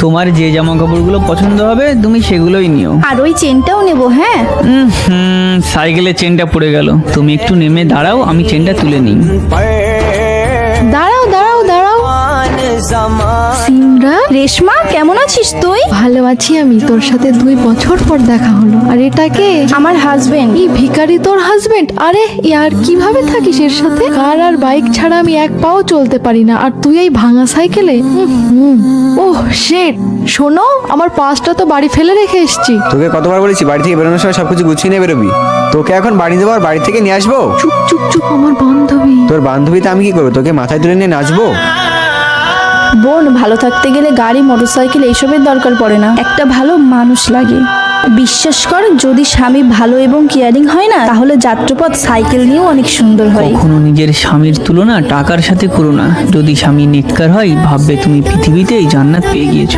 তোমার যে জামা কাপড়গুলো পছন্দ হবে তুমি সেগুলোই নিও। আর ওই চেনটাও নেবো। হ্যাঁ, সাইকেলের চেনটা পড়ে গেল, তুমি একটু নেমে দাঁড়াও, আমি চেনটা তুলে নিই। দাঁড়াও দাঁড়াও দাঁড়াও। সিমরা, রেশমা, কেমন আছিস তুই? ভালো আছি আমি। তোর সাথে 2 বছর পর দেখা হলো। আর এটা কে? আমার হাজবেন্ড। এই ভিখারি তোর হাজবেন্ড? আরে ইয়ার, কিভাবে থাকিস এর সাথে? কার আর বাইক ছাড়া আমি এক পাও চলতে পারি না, আর তুই এই ভাঙা সাইকেলে? Oh shit. শোনো, আমার পাসটা তো বাড়ি ফেলে রেখে এসেছি। তোকে কতবার বলেছি বাড়ি থেকে বেরোনোর সময় সবকিছু গুছিয়ে নিয়ে বেরোবি। তোকে এখন বাড়ি দেবো আর বাড়ি থেকে নিয়ে আসবো? চুপ চুপ চুপ, আমার বান্ধবী। তোর বান্ধবীতে আমি কি করবো? তোকে মাথায় তুলে নিয়ে নাচবো? বোন, ভালো থাকতে গেলে গাড়ি, মোটরসাইকেল এইসবের দরকার পড়ে না, একটা ভালো মানুষ লাগে। বিশ্বাস কর, যদি স্বামী ভালো এবং কেয়ারিং হয় না, তাহলে যাত্রাপথ সাইকেল নিয়েও অনেক সুন্দর হয়। কখনো নিজের স্বামীর তুলনা টাকার সাথে করো না। যদি স্বামী নেককার হয়, ভাববে তুমি পৃথিবীতে এই জান্নাত পেয়ে গিয়েছো।